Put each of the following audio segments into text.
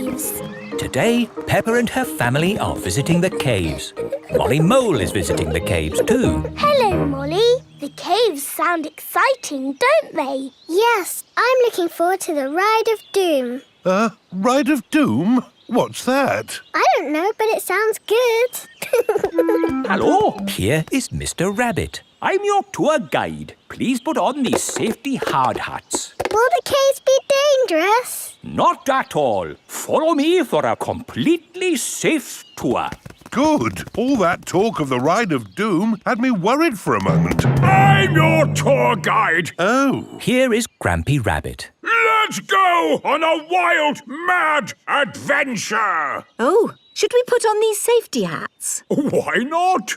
caves. Today, Peppa and her family are visiting the caves. Molly Mole is visiting the caves too. Hello, Molly. The caves sound exciting, don't they? Yes, I'm looking forward to the Ride of Doom. Ride of Doom? What's that? I don't know, but it sounds good. Hello, Here is Mr. Rabbit. I'm your tour guide. Please put on these safety hard hats. Will the caves be dangerous? Not at all. Follow me for a completely safe tour. Good. All that talk of the Ride of Doom had me worried for a moment. I'm your tour guide. Oh. Here is Grampy Rabbit. Let's go on a wild, mad adventure. Oh, should we put on these safety hats? Why not?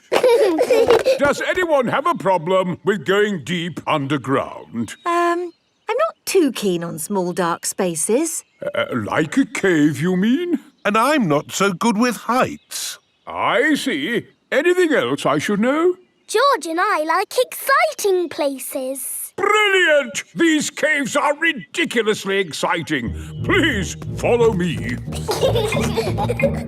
Does anyone have a problem with going deep underground? I'm not too keen on small dark spaces. Like a cave, you mean? And I'm not so good with heights. I see. Anything else I should know? George and I like exciting places. Brilliant! These caves are ridiculously exciting. Please follow me.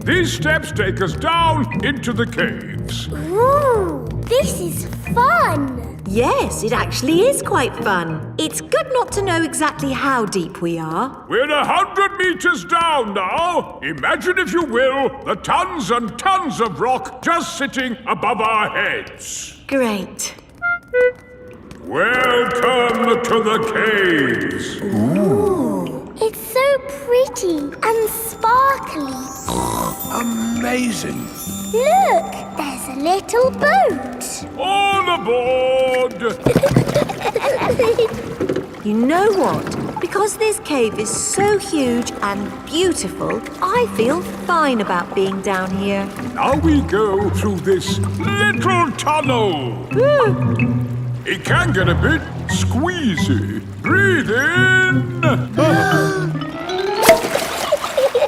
These steps take us down into the caves. Ooh, this is fun. Yes, it actually is quite fun. It's good not to know exactly how deep we are. We're 100 meters down now. Imagine, if you will, the tons and tons of rock just sitting above our heads. Great. Welcome to the caves. Ooh, it's so pretty and sparkly. Amazing. Look, there's a little boat. All aboard! You know what? Because this cave is so huge and beautiful, I feel fine about being down here. Now we go through this little tunnel. It can get a bit squeezy. Breathe in.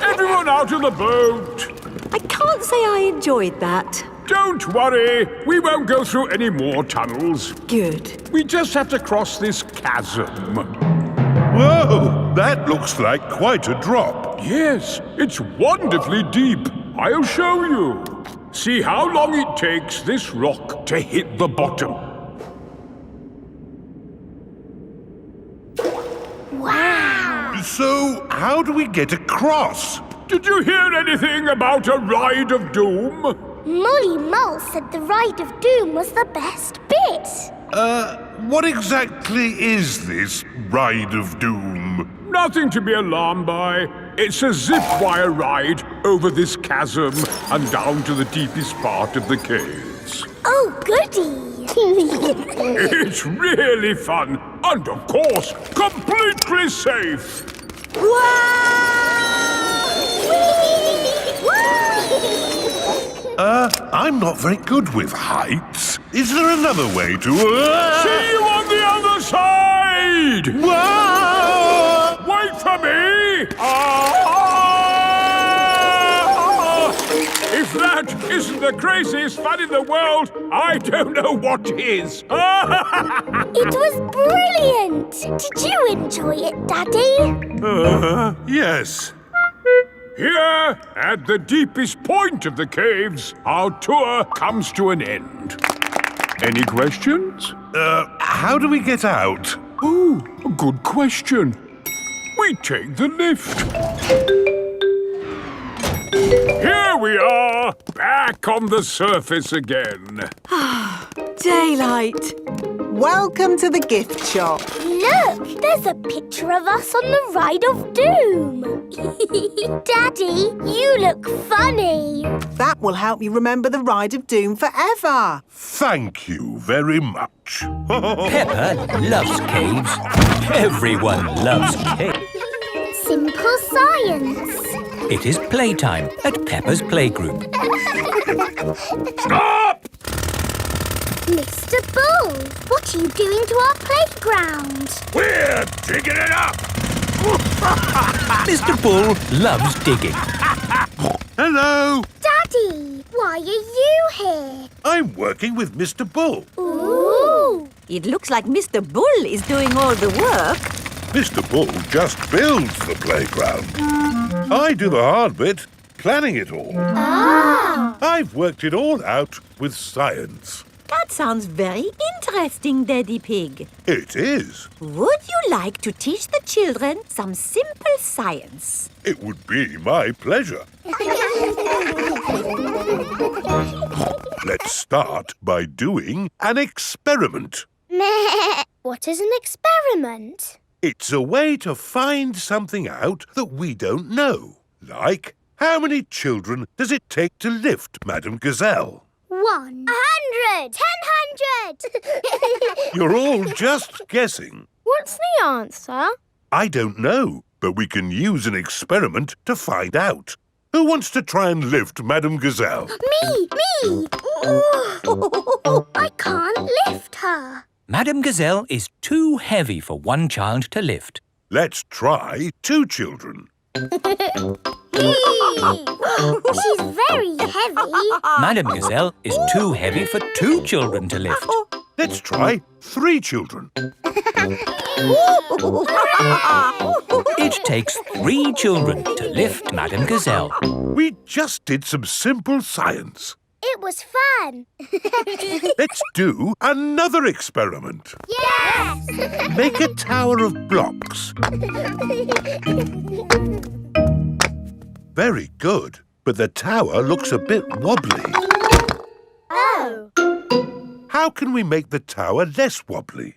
Everyone out of the boat. I can't say I enjoyed that. Don't worry. We won't go through any more tunnels. Good. We just have to cross this chasm. Whoa, that looks like quite a drop. Yes, it's wonderfully deep. I'll show you. See how long it takes this rock to hit the bottom. Wow. So, how do we get across? Did you hear anything about a Ride of Doom? Molly Mole said the Ride of Doom was the best bit. What exactly is this Ride of Doom? Nothing to be alarmed by. It's a zip wire ride over this chasm and down to the deepest part of the caves. Oh, goody. It's really fun and, of course, completely safe. I'm not very good with heights. Is there another way to... See you on the other side! Whoa! Wait for me! If that isn't the craziest fun in the world, I don't know what is. It was brilliant. Did you enjoy it, Daddy? Yes. Here, at the deepest point of the caves, our tour comes to an end. Any questions? How do we get out? Oh, a good question. We take the lift. Here we are, back on the surface again. Daylight. Welcome to the gift shop. Look, there's a picture of us on the Ride of Doom. Daddy, you look funny. That will help you remember the Ride of Doom forever. Thank you very much. Peppa loves caves. Everyone loves caves. Simple science. It is playtime at Peppa's playgroup. Stop! Mr. Bull, what are you doing to our playground? We're digging it up! Mr. Bull loves digging. Hello. Daddy, why are you here? I'm working with Mr. Bull. Ooh. It looks like Mr. Bull is doing all the work. Mr. Bull just builds the playground. I do the hard bit, planning it all. I've worked it all out with science. That sounds very interesting, Daddy Pig. It is. Would you like to teach the children some simple science? It would be my pleasure. Let's start by doing an experiment. What is an experiment? It's a way to find something out that we don't know. Like, how many children does it take to lift Madame Gazelle? 100! 100! You're all just guessing. What's the answer? I don't know, but we can use an experiment to find out. Who wants to try and lift Madame Gazelle? Me! I can't lift her. Madame Gazelle is too heavy for one child to lift. Let's try 2 children. She's very heavy. Madame Gazelle is too heavy for 2 children to lift. Let's try 3 children. It takes 3 children to lift Madame Gazelle. We just did some simple science. It was fun. Let's do another experiment. Yes! Make a tower of blocks. Very good, but the tower looks a bit wobbly. Oh. How can we make the tower less wobbly?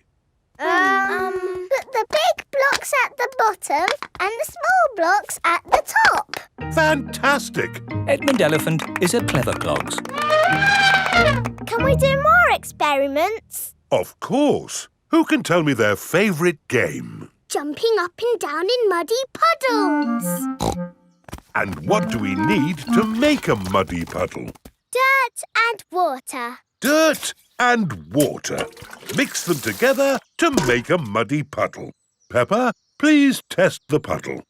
Put the big blocks at the bottom and the small blocks at the top. Fantastic! Edmund Elephant is a clever clogs. Can we do more experiments? Of course. Who can tell me their favourite game? Jumping up and down in muddy puddles. And what do we need to make a muddy puddle? Dirt and water. Dirt and water. Mix them together to make a muddy puddle. Peppa, please test the puddle.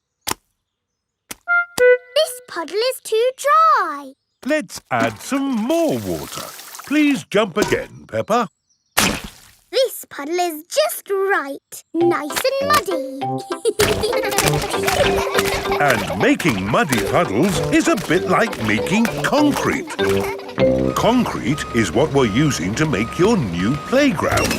This puddle is too dry. Let's add some more water. Please jump again, Peppa. This puddle is just right. Nice and muddy. And making muddy puddles is a bit like making concrete. Concrete is what we're using to make your new playground.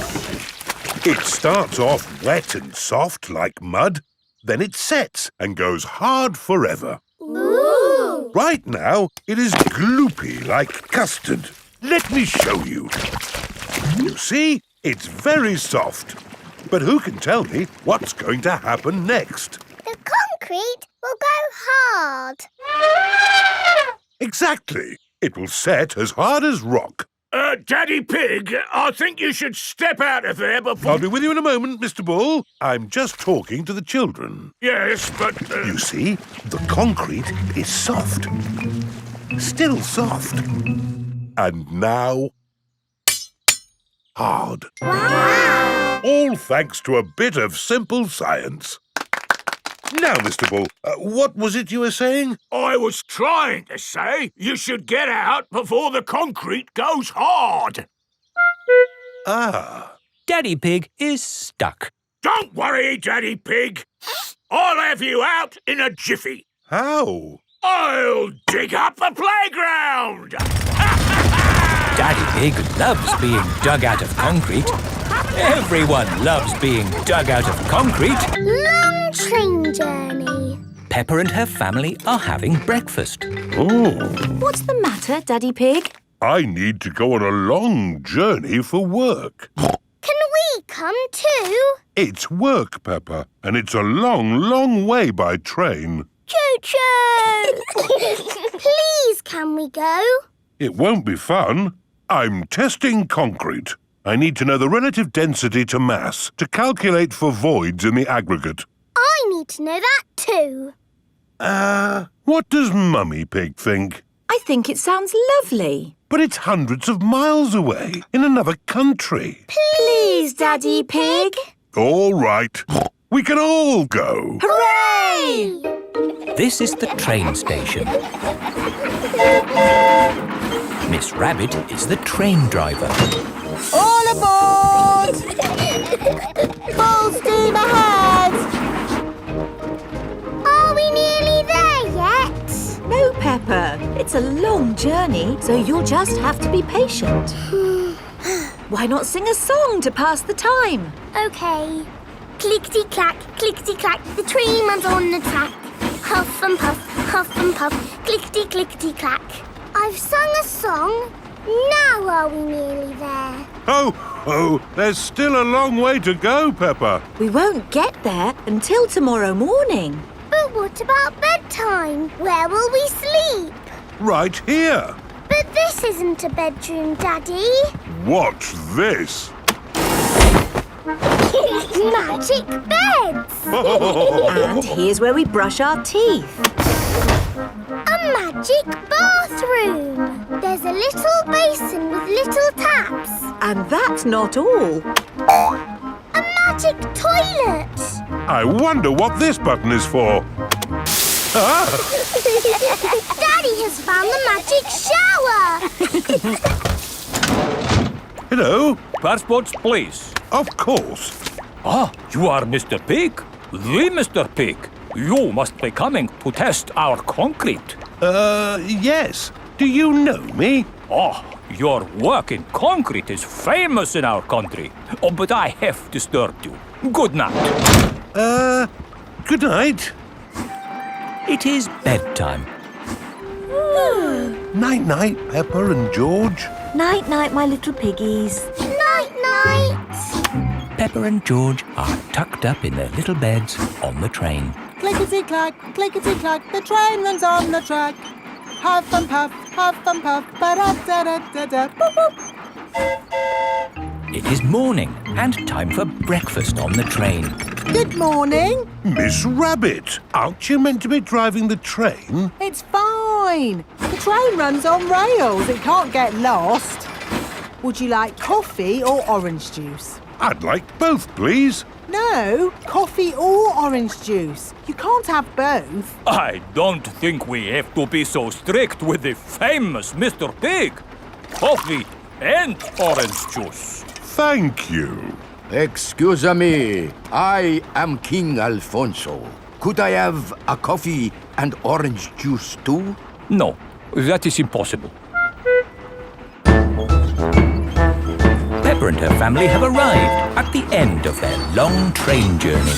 It starts off wet and soft like mud, then it sets and goes hard forever. Ooh! Right now, it is gloopy like custard. Let me show you. You see, it's very soft. But who can tell me what's going to happen next? The concrete will go hard. Exactly. It will set as hard as rock. Daddy Pig, I think you should step out of there before... I'll be with you in a moment, Mr. Bull. I'm just talking to the children. Yes, but... You see, the concrete is soft. Still soft. And now... hard. Wow! All thanks to a bit of simple science. Now, Mr. Bull, what was it you were saying? I was trying to say you should get out before the concrete goes hard. Ah. Daddy Pig is stuck. Don't worry, Daddy Pig. I'll have you out in a jiffy. How? I'll dig up the playground. Daddy Pig loves being dug out of concrete. Everyone loves being dug out of concrete. Long train journey. Peppa and her family are having breakfast. Oh. What's the matter, Daddy Pig? I need to go on a long journey for work. Can we come too? It's work, Peppa, and it's a long, long way by train. Choo-choo! Please, can we go? It won't be fun. I'm testing concrete. I need to know the relative density to mass to calculate for voids in the aggregate. I need to know that too. What does Mummy Pig think? I think it sounds lovely. But it's hundreds of miles away, in another country. Please, Daddy Pig. All right. We can all go. Hooray! This is the train station. Miss Rabbit is the train driver. All aboard! Full steam ahead! It's a long journey, so you'll just have to be patient. Why not sing a song to pass the time? OK. Clickety-clack, clickety-clack, the train runs on the track. Huff and puff, clickety-clickety-clack. I've sung a song. Now are we nearly there? Oh, there's still a long way to go, Peppa. We won't get there until tomorrow morning. But what about bedtime? Where will we sleep? Right here. But this isn't a bedroom, Daddy. Watch this. Magic beds! And here's where we brush our teeth. A magic bathroom! There's a little basin with little taps. And that's not all. A magic toilet! I wonder what this button is for. Daddy has found the magic shower! Hello? Passports, please. Of course. Ah, you are Mr. Pig? The Mr. Pig. You must be coming to test our concrete. Yes. Do you know me? Oh, your work in concrete is famous in our country. Oh, but I have disturbed you. Good night. Good night. It is bedtime. Night-night, Peppa and George. Night-night, my little piggies. Night-night! Peppa and George are tucked up in their little beds on the train. Clickety-clack, clickety-clack, the train runs on the track. Huff and puff, ba-da-da-da-da, boop, boop. It is morning and time for breakfast on the train. Good morning. Miss Rabbit, aren't you meant to be driving the train? It's fine. The train runs on rails. It can't get lost. Would you like coffee or orange juice? I'd like both, please. No, coffee or orange juice. You can't have both. I don't think we have to be so strict with the famous Mr. Pig. Coffee and orange juice. Thank you. Excuse me, I am King Alfonso. Could I have a coffee and orange juice too? No, that is impossible. Peppa and her family have arrived at the end of their long train journey.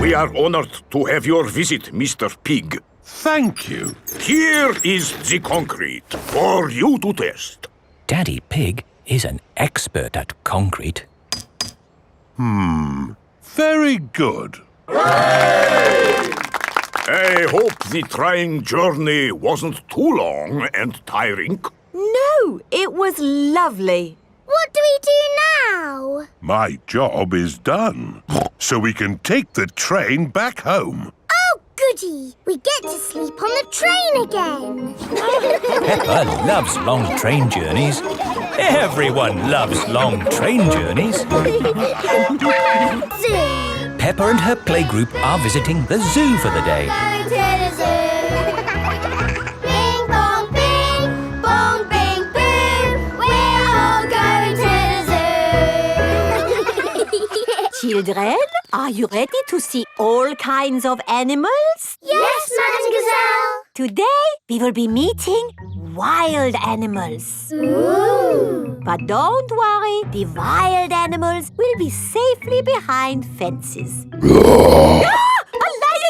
We are honored to have your visit, Mr. Pig. Thank you. Here is the concrete for you to test. Daddy Pig is an expert at concrete. Very good. I hope the train journey wasn't too long and tiring. No, it was lovely. What do we do now? My job is done. So we can take the train back home. Oh, goody! We get to sleep on the train again. Peppa loves long train journeys. Everyone loves long train journeys. Zoo! Peppa and her playgroup are visiting the zoo for the day. Going to the zoo. Bing bong bing, bong bing boom. We're all going to the zoo. Children, are you ready to see all kinds of animals? Yes, Madam Gazelle. Today, we will be meeting wild animals. Ooh. But don't worry, the wild animals will be safely behind fences. A lion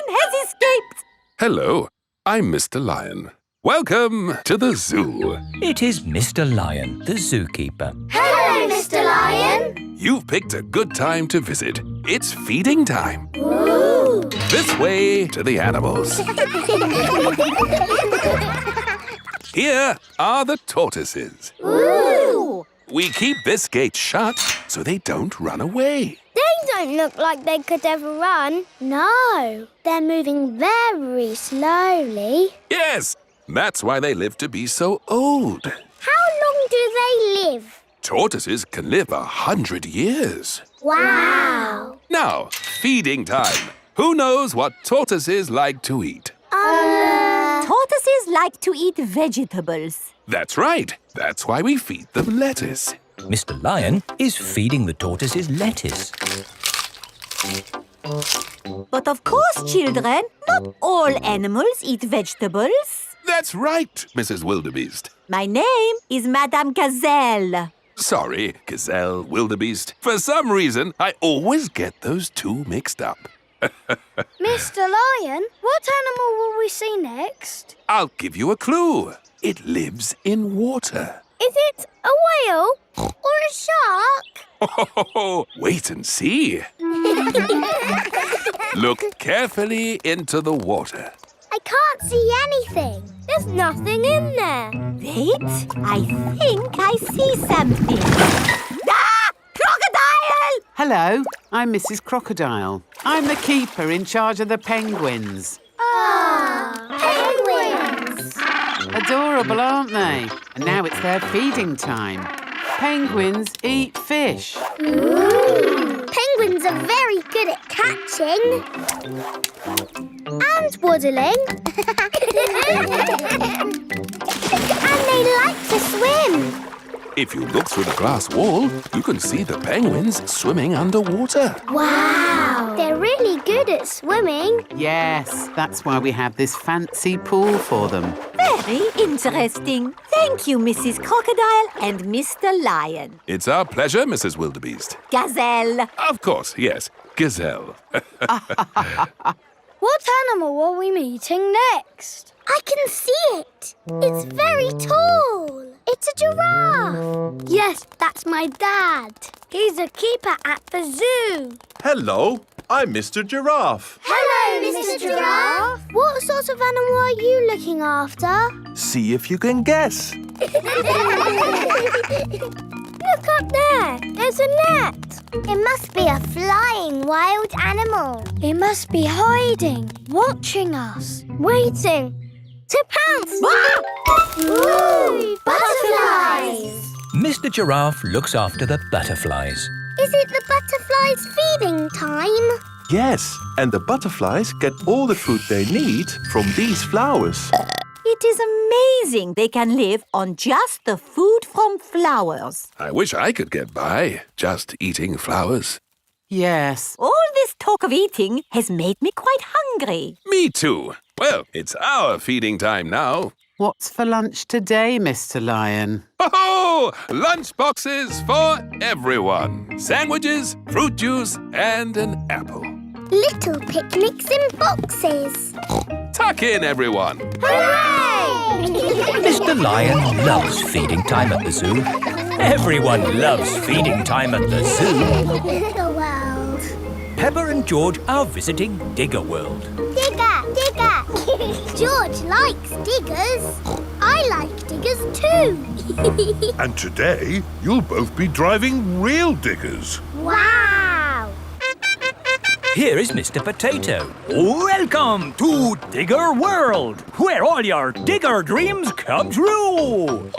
has escaped! Hello, I'm Mr. Lion. Welcome to the zoo. It is Mr. Lion, the zookeeper. Hello, Mr. Lion. You've picked a good time to visit. It's feeding time. Ooh. This way to the animals. Here are the tortoises. Ooh. We keep this gate shut so they don't run away. They don't look like they could ever run. No, they're moving very slowly. Yes, that's why they live to be so old. How long do they live? Tortoises can live 100 years. Wow. Now, feeding time. Who knows what tortoises like to eat? Tortoises like to eat vegetables. That's right. That's why we feed them lettuce. Mr. Lion is feeding the tortoises lettuce. But of course, children, not all animals eat vegetables. That's right, Mrs. Wildebeest. My name is Madame Gazelle. Sorry, Gazelle, Wildebeest. For some reason, I always get those two mixed up. Mr. Lion, what animal will we see next? I'll give you a clue. It lives in water. Is it a whale or a shark? Oh, wait and see. Look carefully into the water. I can't see anything. There's nothing in there. Wait, I think I see something. Ah! Crocodile! Hello, I'm Mrs. Crocodile. I'm the keeper in charge of the penguins. Penguins! Adorable, aren't they? And now it's their feeding time. Penguins eat fish. Penguins are very good at catching. And waddling. And they like to swim. If you look through the glass wall, you can see the penguins swimming underwater. Wow! They're really good at swimming. Yes, that's why we have this fancy pool for them. Very interesting. Thank you, Mrs. Crocodile and Mr. Lion. It's our pleasure, Mrs. Wildebeest. Gazelle. Of course, yes. Gazelle. What animal are we meeting next? I can see it. It's very tall. It's a giraffe. Yes, that's my dad. He's a keeper at the zoo. Hello, I'm Mr. Giraffe. Hello, Mr. Giraffe. What sort of animal are you looking after? See if you can guess. Look up there. There's a net. It must be a flying wild animal. It must be hiding, watching us, waiting to pounce. Ooh, butterflies! Mr. Giraffe looks after the butterflies. Is it the butterflies' feeding time? Yes, and the butterflies get all the food they need from these flowers. It is amazing they can live on just the food from flowers. I wish I could get by just eating flowers. Yes. All this talk of eating has made me quite hungry. Me too. Well, it's our feeding time now. What's for lunch today, Mr. Lion? Oh, lunch boxes for everyone. Sandwiches, fruit juice, and an apple. Little picnics in boxes. Tuck in, everyone. Hooray! Mr. Lion loves feeding time at the zoo. Everyone loves feeding time at the zoo. The world. Peppa and George are visiting Digger World. Digger, digger. George likes diggers. I like diggers too. And today, you'll both be driving real diggers. Wow! Here is Mr. Potato. Welcome to Digger World, where all your digger dreams come true.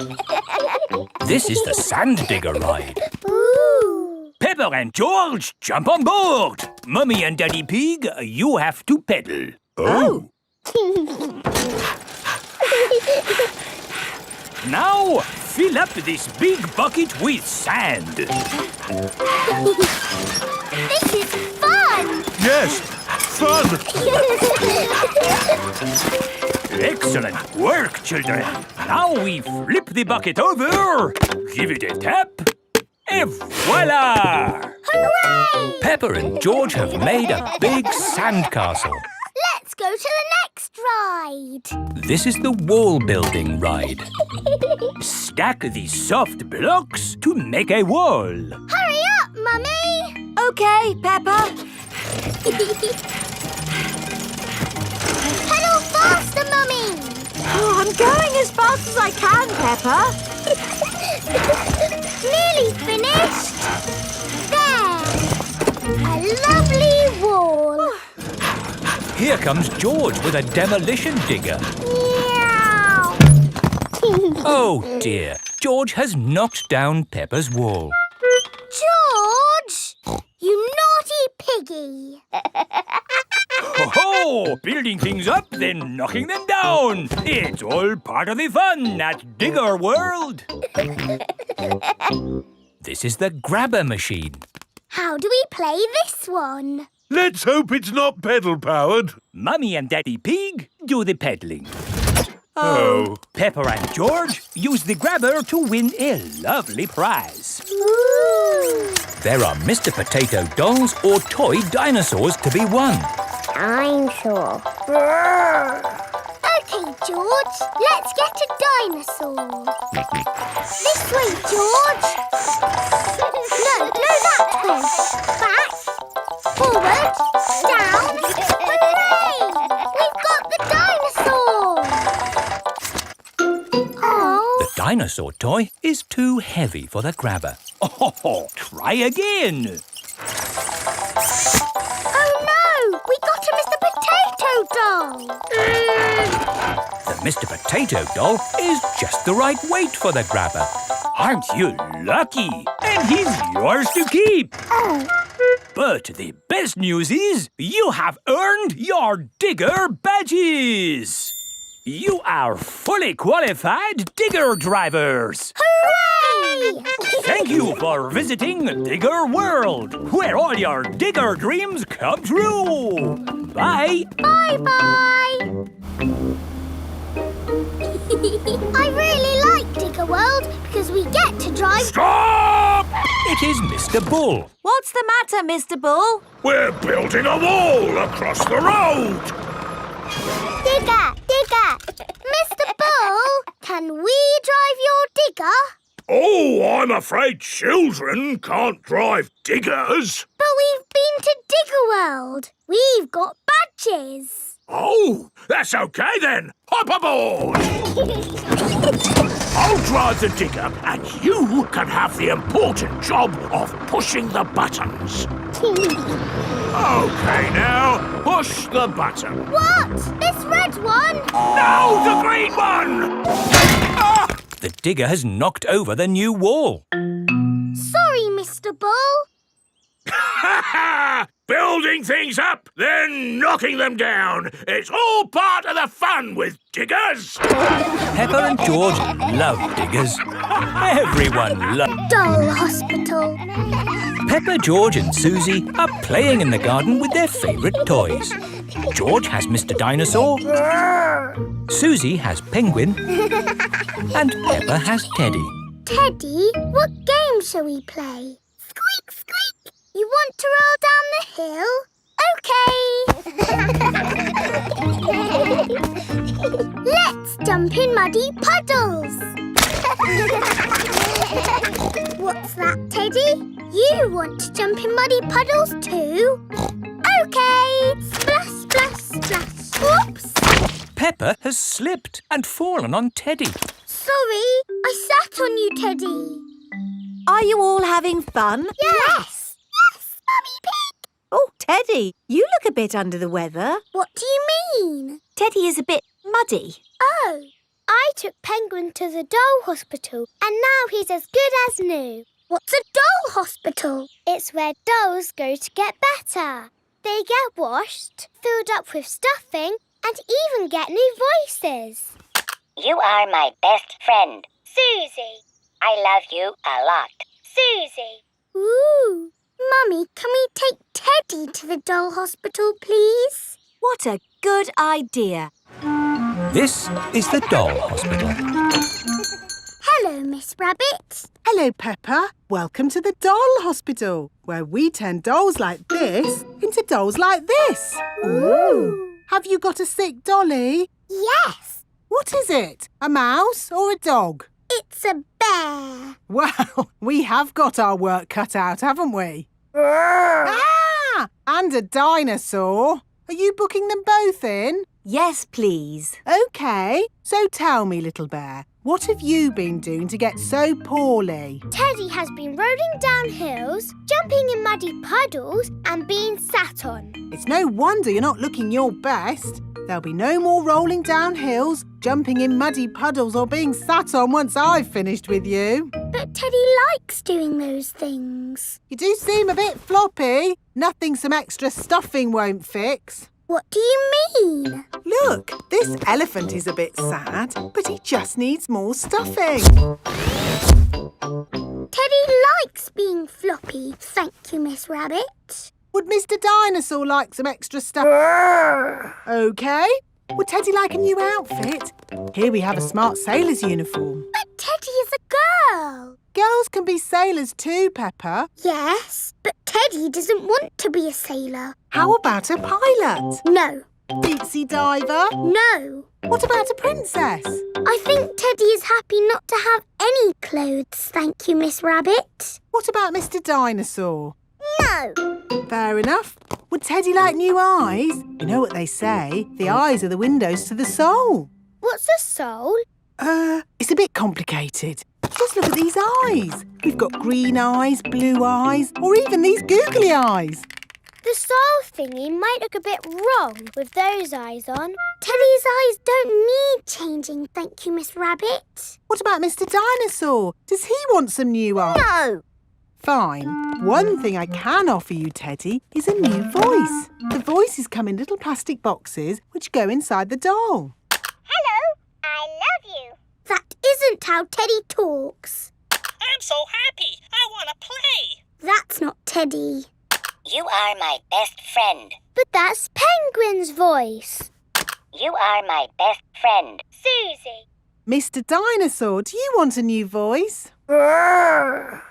This is the Sand Digger ride. Ooh! Peppa and George, jump on board. Mummy and Daddy Pig, you have to pedal. Oh. Now, fill up this big bucket with sand. This is fun! Yes, fun! Excellent work, children. Now we flip the bucket over, give it a tap, and voila! Hooray! Peppa and George have made a big sand castle. Let's go to the next ride. This is the wall building ride. Stack the soft blocks to make a wall. Hurry up, Mummy! Okay, Peppa. Pedal faster, Mummy! Oh, I'm going as fast as I can, Peppa. Nearly finished. There! A lovely wall. Here comes George with a demolition digger. Meow. Oh dear, George has knocked down Peppa's wall. George! You naughty piggy! Ho-ho! Building things up, then knocking them down. It's all part of the fun at Digger World. This is the grabber machine. How do we play this one? Let's hope it's not pedal-powered. Mummy and Daddy Pig do the peddling. Oh. Peppa and George use the grabber to win a lovely prize. Ooh. There are Mr. Potato dolls or toy dinosaurs to be won. Dinosaur. OK, George, let's get a dinosaur. This way, George. No, that way. Back, forward, down. Hooray! We've got the dinosaur. Oh. The dinosaur toy is too heavy for the grabber. Oh, try again. Oh no! We got a Mr. Potato doll! The Mr. Potato doll is just the right weight for the grabber. Aren't you lucky? And he's yours to keep. Oh. But the best news is you have earned your digger badges. You are fully qualified digger drivers. Hooray! Thank you for visiting Digger World, where all your digger dreams come true. Bye. Bye-bye. I really like Digger World because we get to drive... Stop! It is Mr. Bull. What's the matter, Mr. Bull? We're building a wall across the road. Digger! Mr. Bull, can we drive your digger? Oh, I'm afraid children can't drive diggers. But we've been to Digger World. We've got badges. Oh, that's OK then. Hop aboard. I'll drive the digger and you can have the important job of pushing the buttons. OK now, push the button. What? This red one? No, the green one! Ah! The digger has knocked over the new wall. Sorry, Mr. Bull. Building things up, then knocking them down. It's all part of the fun with diggers. Peppa and George love diggers. Everyone loves... Doll Hospital. Peppa, George and Susie are playing in the garden with their favourite toys. George has Mr. Dinosaur, Susie has Penguin, and Peppa has Teddy. Teddy, what game shall we play? Squeak, squeak. You want to roll down the hill? OK. Let's jump in muddy puddles. What's that, Teddy? You want to jump in muddy puddles too? OK. Splash, splash, splash. Whoops. Peppa has slipped and fallen on Teddy. Sorry, I sat on you, Teddy. Are you all having fun? Yes. Yes, Mummy Pig. Oh, Teddy, you look a bit under the weather. What do you mean? Teddy is a bit muddy. Oh, I took Penguin to the doll hospital and now he's as good as new. What's a doll hospital? It's where dolls go to get better. They get washed, filled up with stuffing and even get new voices. You are my best friend. Susie. I love you a lot. Susie. Ooh. Mummy, can we take Teddy to the doll hospital, please? What a good idea. This is the doll hospital. Hello, Miss Rabbit. Hello, Peppa. Welcome to the doll hospital, where we turn dolls like this into dolls like this. Ooh. Have you got a sick dolly? Yes. What is it? A mouse or a dog? It's a bear. Well, we have got our work cut out, haven't we? Ah! And a dinosaur. Are you booking them both in? Yes, please. OK. So tell me, little bear, what have you been doing to get so poorly? Teddy has been rolling down hills, jumping in muddy puddles and being sat on. It's no wonder you're not looking your best. There'll be no more rolling down hills, jumping in muddy puddles or being sat on once I've finished with you. But Teddy likes doing those things. You do seem a bit floppy. Nothing some extra stuffing won't fix. What do you mean? Look, this elephant is a bit sad, but he just needs more stuffing. Teddy likes being floppy, thank you, Miss Rabbit. Would Mr. Dinosaur like some extra stuff? OK, Would Teddy like a new outfit? Here we have a smart sailor's uniform. But Teddy is a girl. Girls can be sailors too, Peppa. Yes, but Teddy doesn't want to be a sailor. How about a pilot? No. Deep sea diver? No. What about a princess? I think Teddy is happy not to have any clothes, thank you, Miss Rabbit. What about Mr. Dinosaur? No. Fair enough. Would Teddy like new eyes? You know what they say, the eyes are the windows to the soul. What's a soul? It's a bit complicated. Just look at these eyes. We've got green eyes, blue eyes, or even these googly eyes. The soul thingy might look a bit wrong with those eyes on. Teddy's eyes don't need changing, thank you, Miss Rabbit. What about Mr. Dinosaur? Does he want some new eyes? No. Fine. One thing I can offer you, Teddy, is a new voice. The voices come in little plastic boxes which go inside the doll. Hello, I love you. That isn't how Teddy talks. I'm so happy. I want to play. That's not Teddy. You are my best friend. But that's Penguin's voice. You are my best friend. Susie. Mr. Dinosaur, do you want a new voice?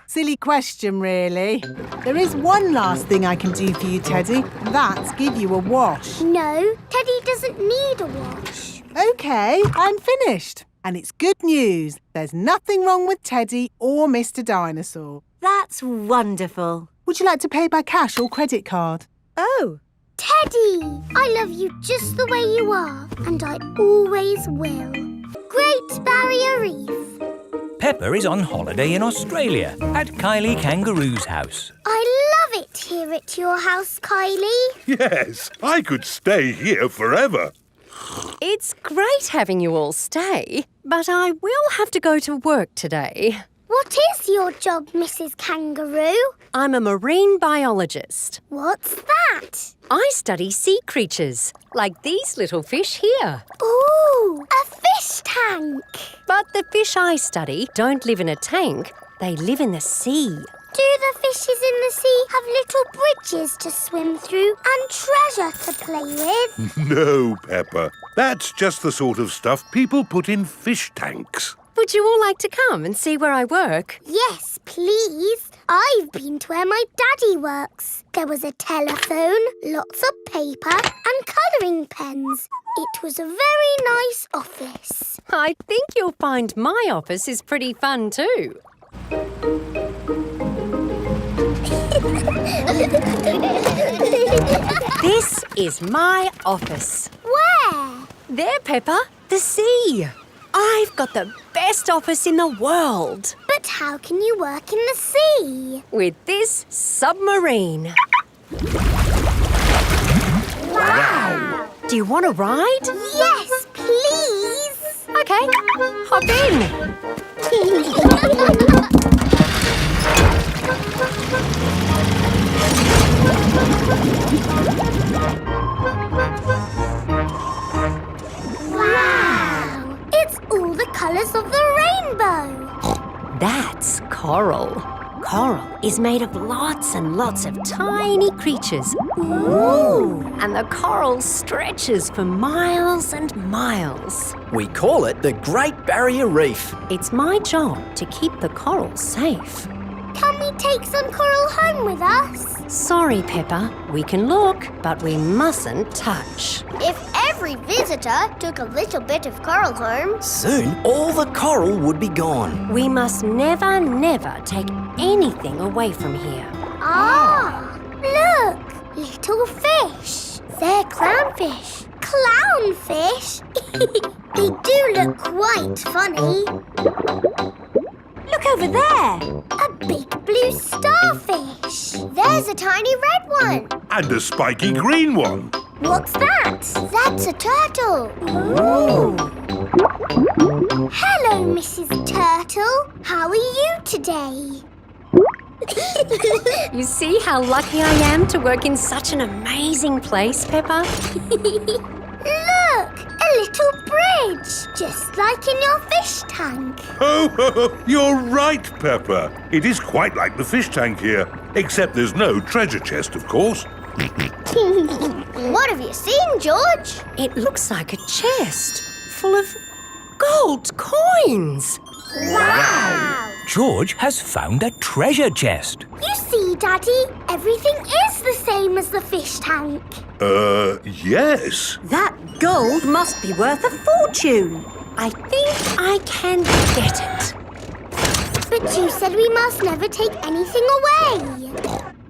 Silly question, really. There is one last thing I can do for you, Teddy, and that's give you a wash. No, Teddy doesn't need a wash. OK, I'm finished. And it's good news. There's nothing wrong with Teddy or Mr. Dinosaur. That's wonderful. Would you like to pay by cash or credit card? Oh. Teddy, I love you just the way you are, and I always will. Great Barrier Reef. Peppa is on holiday in Australia at Kylie Kangaroo's house. I love it here at your house, Kylie. Yes, I could stay here forever. It's great having you all stay, but I will have to go to work today. What is your job, Mrs. Kangaroo? I'm a marine biologist. What's that? I study sea creatures, like these little fish here. Ooh, a fish tank. But the fish I study don't live in a tank, they live in the sea. Do the fishes in the sea have little bridges to swim through and treasure to play with? No, Peppa. That's just the sort of stuff people put in fish tanks. Would you all like to come and see where I work? Yes, please. I've been to where my daddy works. There was a telephone, lots of paper and colouring pens. It was a very nice office. I think you'll find my office is pretty fun too. This is my office. Where? There, Peppa, the sea. I've got the best office in the world. But how can you work in the sea? With this submarine. Wow! Do you want to ride? Yes, please. OK, hop in. Wow! It's all the colours of the rainbow. That's coral. Coral is made of lots and lots of tiny creatures. Ooh! And the coral stretches for miles and miles. We call it the Great Barrier Reef. It's my job to keep the coral safe. Can we take some coral home with us? Sorry, Peppa. We can look, but we mustn't touch. If every visitor took a little bit of coral home... Soon, all the coral would be gone. We must never, never take anything away from here. Ah! Look! Little fish. They're clownfish. Clownfish? They do look quite funny. Look over there. A big blue starfish. There's a tiny red one. And a spiky green one. What's that? That's a turtle. Ooh. Hello, Mrs. Turtle. How are you today? You see how lucky I am to work in such an amazing place, Peppa? Look! A little bridge, just like in your fish tank. Oh, you're right, Peppa. It is quite like the fish tank here, except there's no treasure chest, of course. What have you seen, George? It looks like a chest full of gold coins. Wow! George has found a treasure chest. You see, Daddy, everything is the same as the fish tank. Yes. That gold must be worth a fortune. I think I can get it. But you said we must never take anything away.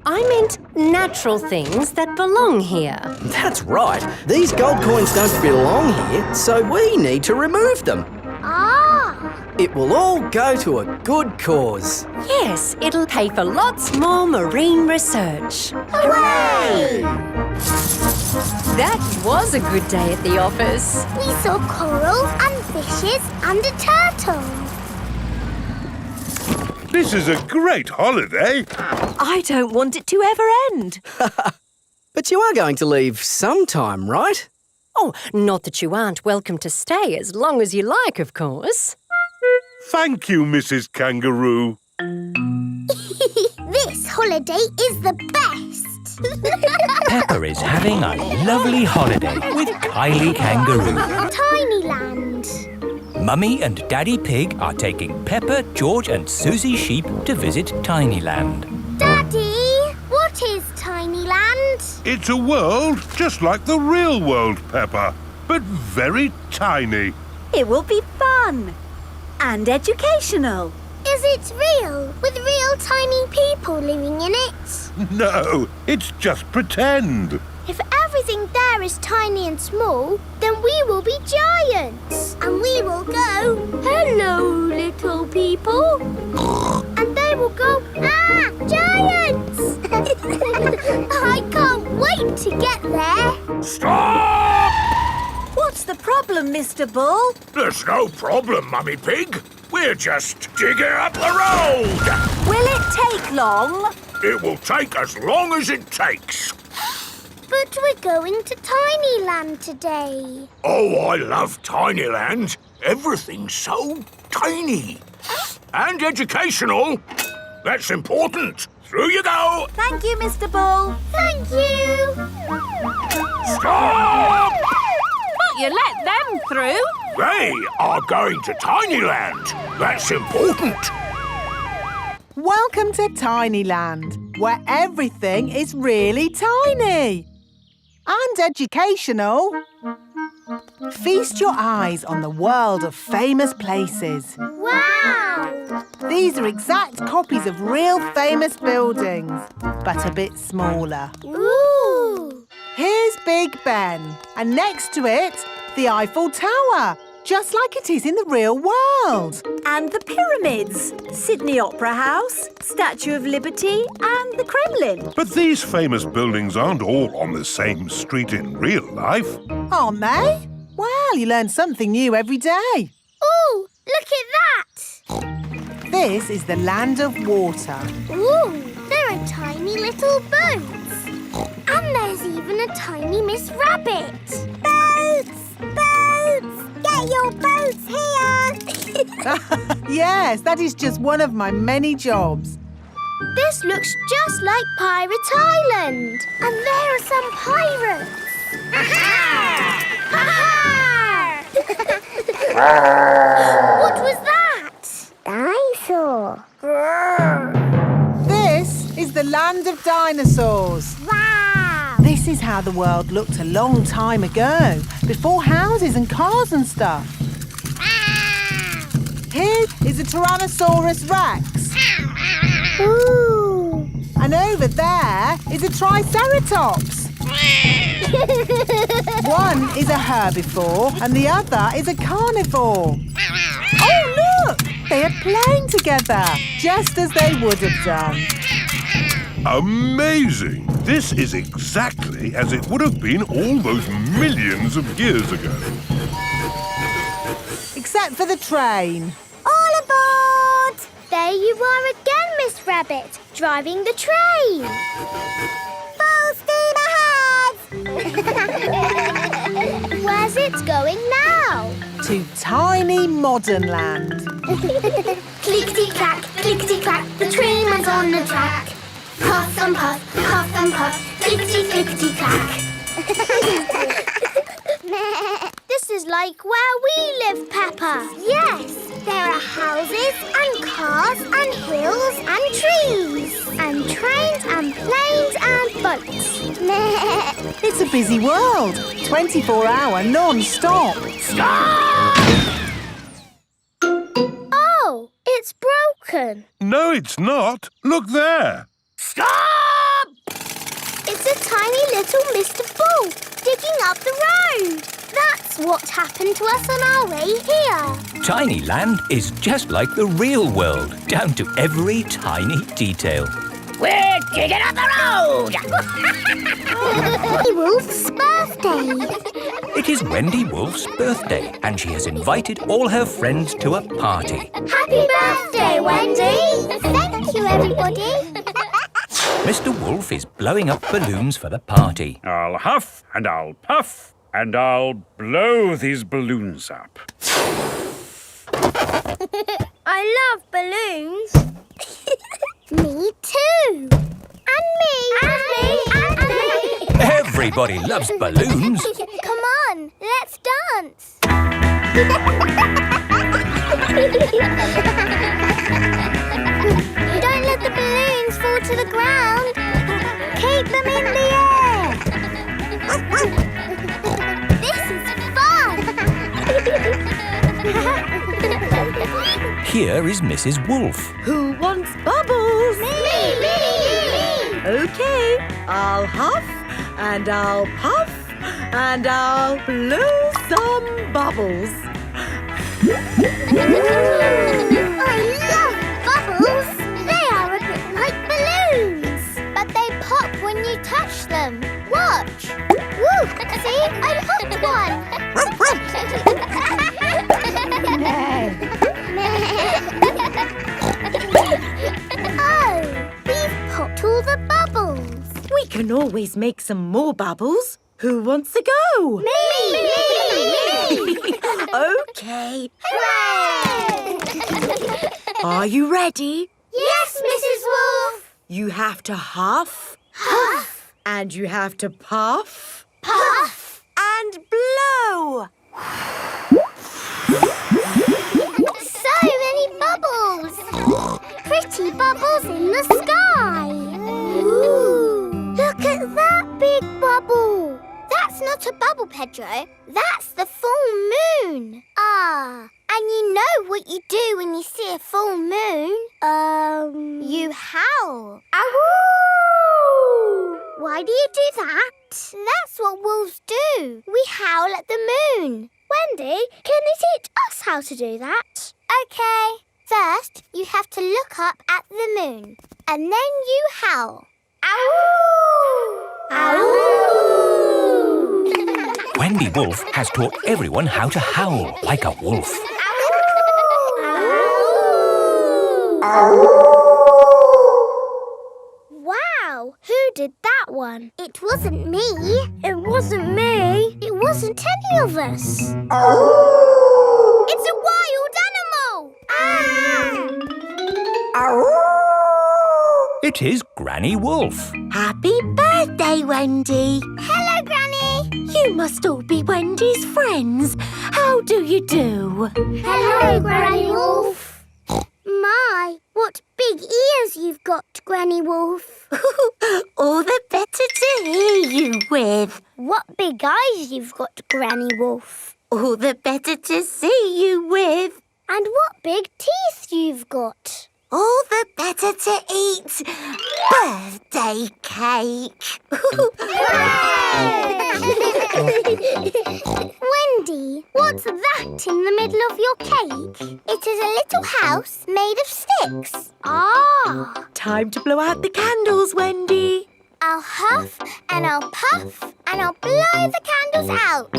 I meant natural things that belong here. That's right. These gold coins don't belong here, so we need to remove them. Ah! It will all go to a good cause. Yes, it'll pay for lots more marine research. Hooray! That was a good day at the office. We saw coral and fishes and a turtle. This is a great holiday. I don't want it to ever end. But you are going to leave sometime, right? Oh, not that you aren't welcome to stay as long as you like, of course. Thank you, Mrs. Kangaroo. This holiday is the best. Peppa is having a lovely holiday with Kylie Kangaroo. Tinyland. Mummy and Daddy Pig are taking Peppa, George and Susie Sheep to visit Tinyland. Daddy, what is Tinyland? It's a world just like the real world, Peppa, but very tiny. It will be fun and educational. Is it real, with real tiny people living in it? No, it's just pretend. If everything there is tiny and small, then we will be giants. And we will go, hello, little people. And they will go, ah, giants! I can't wait to get there. Stop! What's the problem, Mr. Bull? There's no problem, Mummy Pig. We're just digging up the road. Will it take long? It will take as long as it takes. But we're going to Tinyland today. Oh, I love Tinyland. Everything's so tiny. And educational. That's important. Through you go. Thank you, Mr. Bull. Thank you. Stop! But you let them through. They are going to Tinyland. That's important. Welcome to Tinyland, where everything is really tiny. And educational. Feast your eyes on the world of famous places. Wow! These are exact copies of real famous buildings, but a bit smaller. Ooh! Here's Big Ben, and next to it, the Eiffel Tower, just like it is in the real world. And the pyramids, Sydney Opera House, Statue of Liberty and the Kremlin. But these famous buildings aren't all on the same street in real life. Aren't they? Well, you learn something new every day. Ooh, look at that! This is the land of water. Ooh, there are tiny little boats. And there's even a tiny Miss Rabbit. Boats! Boats! Get your boats here! Yes, that is just one of my many jobs. This looks just like Pirate Island. And there are some pirates. What was that? Dinosaur. This is the land of dinosaurs. Wow! This is how the world looked a long time ago, before houses and cars and stuff. Here is a Tyrannosaurus Rex. Ooh! And over there is a Triceratops. One is a herbivore and the other is a carnivore. Oh, look! They are playing together, just as they would have done. Amazing! This is exactly as it would have been all those millions of years ago. Except for the train. All aboard! There you are again, Miss Rabbit, driving the train. Full steam ahead! Where's it going now? To tiny modern land. Clickety-clack, clickety-clack, the train runs on the track. Huff and puff, clickety clickety clack. This is like where we live, Peppa. Yes, there are houses and cars and hills and trees And trains and planes and boats. It's a busy world. 24-hour non-stop. Oh, it's broken. No, it's not. Look there. Stop! It's a tiny little Mr. Bull digging up the road. That's what happened to us on our way here. Tiny Land is just like the real world, down to every tiny detail. We're digging up the road! Wendy Wolf's birthday. It is Wendy Wolf's birthday, and she has invited all her friends to a party. Happy birthday, Wendy! Thank you, everybody. Mr. Wolf is blowing up balloons for the party. I'll huff and I'll puff and I'll blow these balloons up. I love balloons. Me too. And me. And me. And me. Everybody loves balloons. Come on, let's dance. Don't let the balloons fall to the ground. Keep them in the air. This is fun. Here is Mrs. Wolf. Who wants bubbles? Me. Okay, I'll huff and I'll puff and I'll blow some bubbles. I love bubbles. They are a bit like balloons. But they pop when you touch them. Watch. Woo! See? I popped one. Oh, we've popped all the bubbles. We can always make some more bubbles. Who wants to go? Me. Okay. Hooray! Are you ready? Yes, Mrs. Wolf. You have to huff. Huff. And you have to puff. Puff. And blow. So many bubbles. Pretty bubbles in the sky. Ooh. Look at that big bubble. That's not a bubble, Pedro. That's the full moon. Ah, and you know what you do when you see a full moon? You howl. Ow! Why do you do that? That's what wolves do. We howl at the moon. Wendy, can you teach us how to do that? Okay. First, you have to look up at the moon. And then you howl. Ow! Ow! Wendy Wolf has taught everyone how to howl like a wolf. Wow, who did that one? It wasn't me. It wasn't me. It wasn't any of us. It's a wild animal. It is Granny Wolf. Happy birthday, Wendy. Hello, Granny. You must all be Wendy's friends. How do you do? Hello, Granny Wolf. My, what big ears you've got, Granny Wolf. All the better to hear you with. What big eyes you've got, Granny Wolf. All the better to see you with. And what big teeth you've got. All the better to eat birthday cake. Wendy, what's that in the middle of your cake? It is a little house made of sticks. Ah. Time to blow out the candles, Wendy. I'll huff and I'll puff and I'll blow the candles out.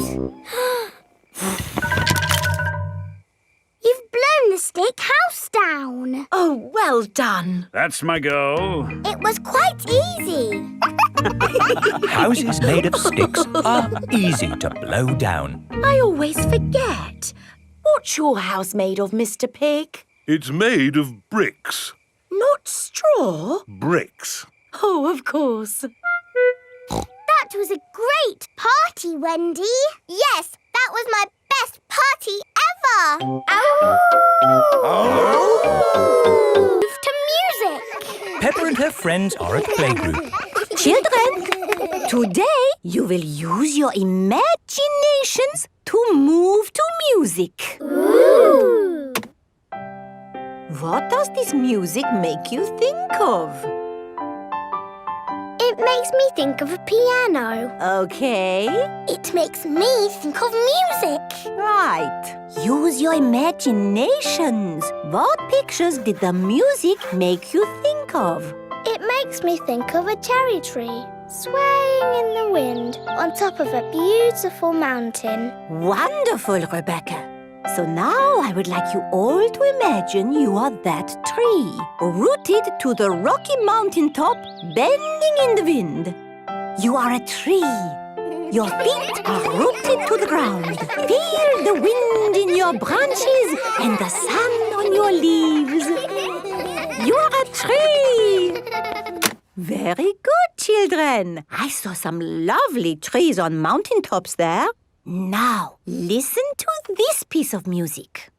You've blown the stick house down. Oh, well done. That's my goal. It was quite easy. Houses made of sticks are easy to blow down. I always forget. What's your house made of, Mr. Pig? It's made of bricks. Not straw? Bricks. Oh, of course. That was a great party, Wendy. Yes, that was my best party ever. Move to music. Peppa and her friends are at playgroup. Children, today you will use your imaginations to move to music. Ooh. What does this music make you think of? It makes me think of a piano. Okay. It makes me think of music. Right. Use your imaginations. What pictures did the music make you think of? It makes me think of a cherry tree swaying in the wind on top of a beautiful mountain. Wonderful, Rebecca. So now I would like you all to imagine you are that tree, rooted to the rocky mountain top, bending in the wind. You are a tree. Your feet are rooted to the ground. Feel the wind in your branches and the sun on your leaves. You are a tree. Very good, children. I saw some lovely trees on mountaintops there. Now, listen to this piece of music.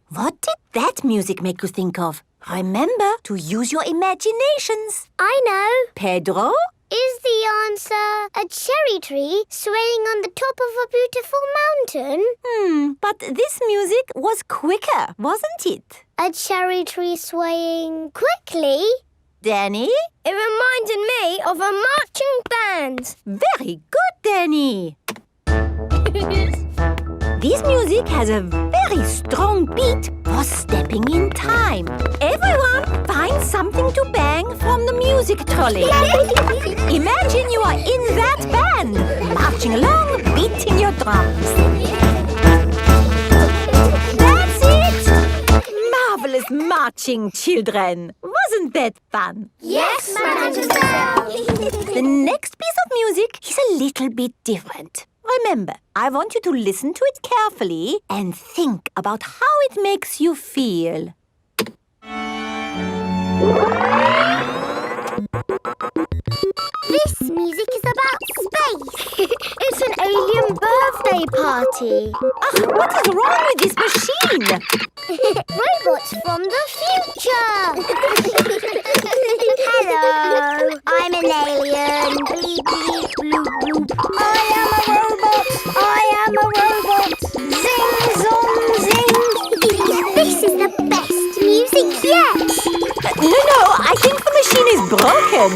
What did that music make you think of? Remember to use your imaginations. I know. Pedro? Is the answer a cherry tree swaying on the top of a beautiful mountain? But this music was quicker, wasn't it? A cherry tree swaying quickly? Danny? It reminded me of a marching band. Very good, Danny. This music has a very strong beat for stepping in time. Everyone find something to bang from the music trolley. Imagine you are in that band, marching along, beating your drums. That's it! Marvelous marching, children. Wasn't that fun? Yes, Mademoiselle. The next piece of music is a little bit different. Remember, I want you to listen to it carefully and think about how it makes you feel. This music is about space. It's an alien birthday party. What is wrong with this machine? Robots from the future. Hello, I'm an alien. Bleep, bleep, bloop, bloop. I am a robot. I am a robot. Zing, zong, zing. This is the best music yet. No, I think the machine is broken.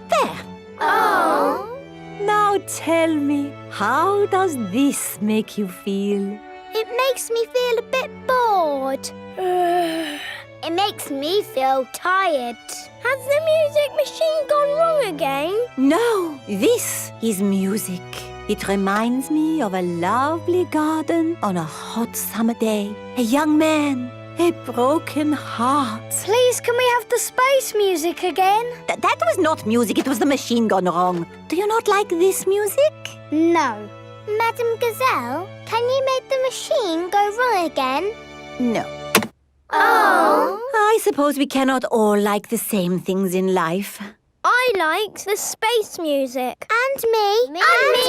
There. Oh. Now tell me, how does this make you feel? It makes me feel a bit bored. It makes me feel tired. Has the music machine gone wrong again? No, this is music. It reminds me of a lovely garden on a hot summer day. A young man, a broken heart. Please, can we have the space music again? That was not music, it was the machine gone wrong. Do you not like this music? No. Madame Gazelle, can you make the machine go wrong again? No. Oh. I suppose we cannot all like the same things in life. I liked the space music. And me. And me.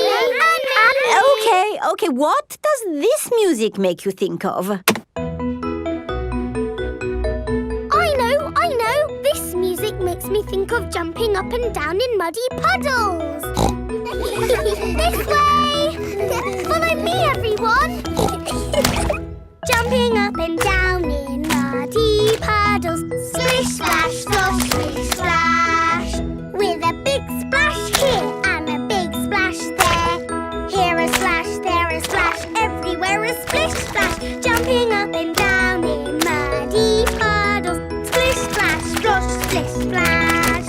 Okay, what does this music make you think of? I know. This music makes me think of jumping up and down in muddy puddles. This way. Follow me, everyone. Jumping up and down in muddy puddles. Splish, splash, slosh, splish, splash. With a big splash here and a big splash there. Here a splash, there a splash, everywhere a splish, splash. Jumping up and down in muddy puddles. Splish, splash, slosh, splish, splash.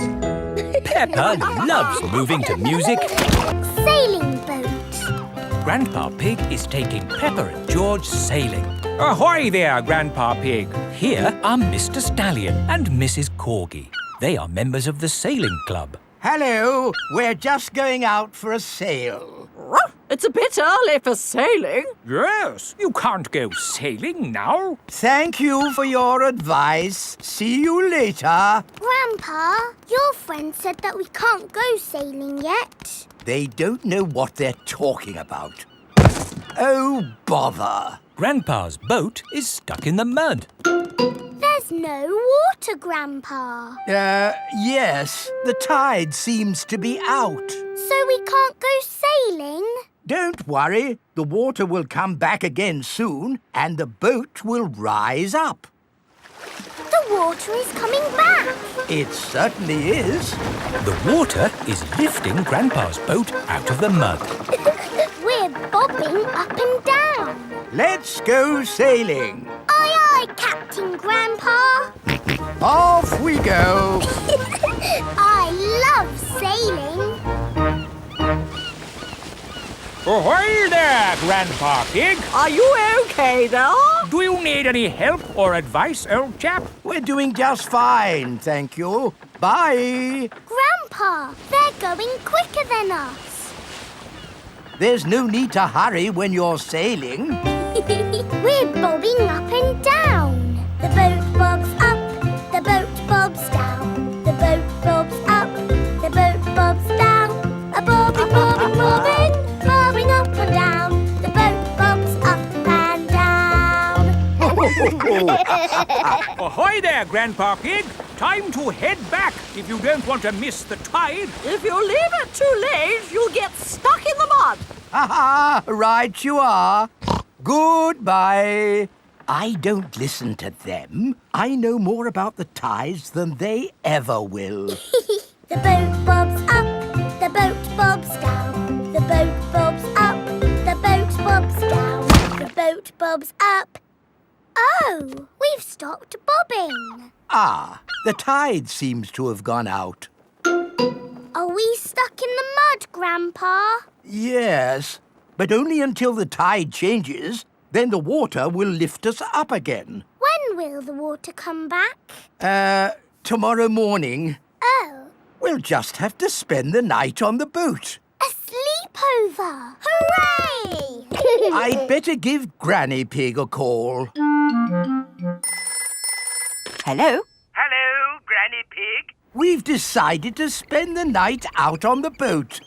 Peppa loves moving to music. Sailing boat. Grandpa Pig is taking Peppa and George sailing. Ahoy there, Grandpa Pig. Here are Mr. Stallion and Mrs. Corgi. They are members of the sailing club. Hello, we're just going out for a sail. It's a bit early for sailing. Yes, you can't go sailing now. Thank you for your advice. See you later. Grandpa, your friend said that we can't go sailing yet. They don't know what they're talking about. Oh, bother. Grandpa's boat is stuck in the mud. There's no water, Grandpa. Yes. The tide seems to be out. So we can't go sailing? Don't worry. The water will come back again soon and the boat will rise up. The water is coming back. It certainly is. The water is lifting Grandpa's boat out of the mud. We're bobbing up and down. Let's go sailing. Aye, aye, Captain Grandpa. Off we go. I love sailing. Ahoy there, Grandpa Pig. Are you okay there? Do you need any help or advice, old chap? We're doing just fine, thank you. Bye. Grandpa, they're going quicker than us. There's no need to hurry when you're sailing. We're bobbing up and down. The boat bobs up, the boat bobs down. The boat bobs up, the boat bobs down. A bobbing, bobbing, bobbing, bobbing up and down. The boat bobs up and down. Ahoy there, Grandpa Pig. Time to head back if you don't want to miss the tide. If you leave it too late, you'll get stuck in the mud. Ha-ha, right you are. Goodbye. I don't listen to them. I know more about the tides than they ever will. The boat bobs up, the boat bobs down. The boat bobs up, the boat bobs down. The boat bobs up. Oh, we've stopped bobbing. Ah, the tide seems to have gone out. Are we stuck in the mud, Grandpa? Yes, but only until the tide changes. Then the water will lift us up again. When will the water come back? Tomorrow morning. Oh. We'll just have to spend the night on the boat. A sleepover! Hooray! I'd better give Granny Pig a call. Hello? Hello, Granny Pig. We've decided to spend the night out on the boat.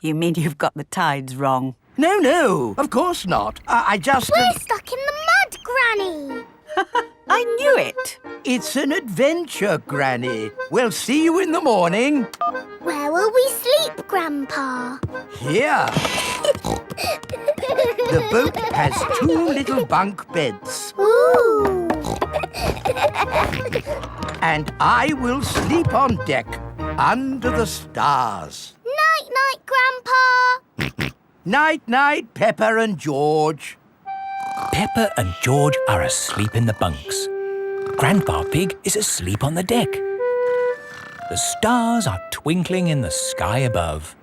You mean you've got the tides wrong? No, of course not. I just... We're stuck in the mud, Granny. I knew it. It's an adventure, Granny. We'll see you in the morning. Where will we sleep, Grandpa? Here. The boat has 2 little bunk beds. Ooh. And I will sleep on deck, under the stars. Night-night, Grandpa. Night-night, Peppa and George. Peppa and George are asleep in the bunks. Grandpa Pig is asleep on the deck. The stars are twinkling in the sky above.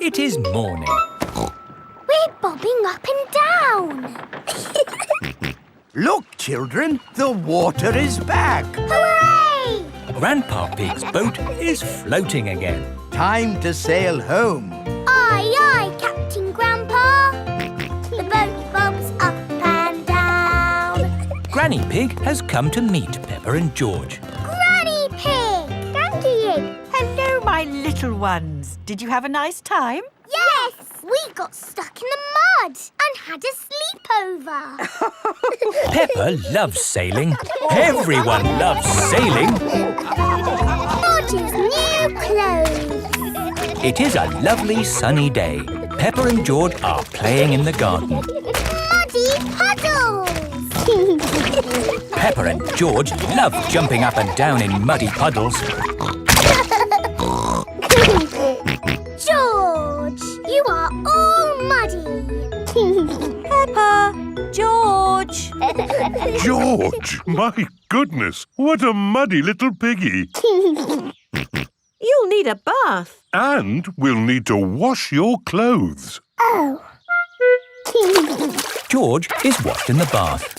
It is morning. We're bobbing up and down. Look, children, the water is back. Hooray! Grandpa Pig's boat is floating again. Time to sail home. Aye, aye, Captain Grandpa. The boat bobs up and down. Granny Pig has come to meet Peppa and George. Granny Pig! Thank you. Hello, my little ones. Did you have a nice time? Yes! We got stuck in the mud and had a sleepover. Peppa loves sailing. Everyone loves sailing. George's new clothes. It is a lovely sunny day. Peppa and George are playing in the garden. Muddy puddles. Peppa and George love jumping up and down in muddy puddles. George, you are all muddy. Peppa, George. George, my goodness, what a muddy little piggy. You'll need a bath. And we'll need to wash your clothes. Oh. George is washed in the bath.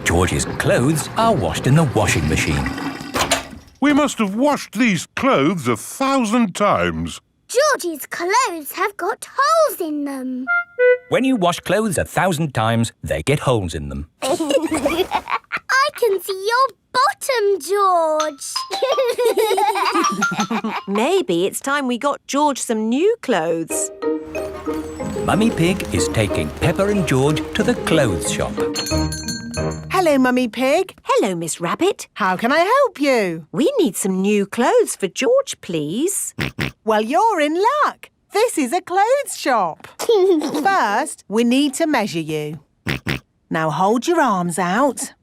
George's clothes are washed in the washing machine. We must have washed these clothes 1,000 times. George's clothes have got holes in them. When you wash clothes 1,000 times, they get holes in them. I can see your bottom, George. Maybe it's time we got George some new clothes. Mummy Pig is taking Peppa and George to the clothes shop. Hello, Mummy Pig. Hello, Miss Rabbit. How can I help you? We need some new clothes for George, please. Well, you're in luck. This is a clothes shop. First, we need to measure you. Now hold your arms out.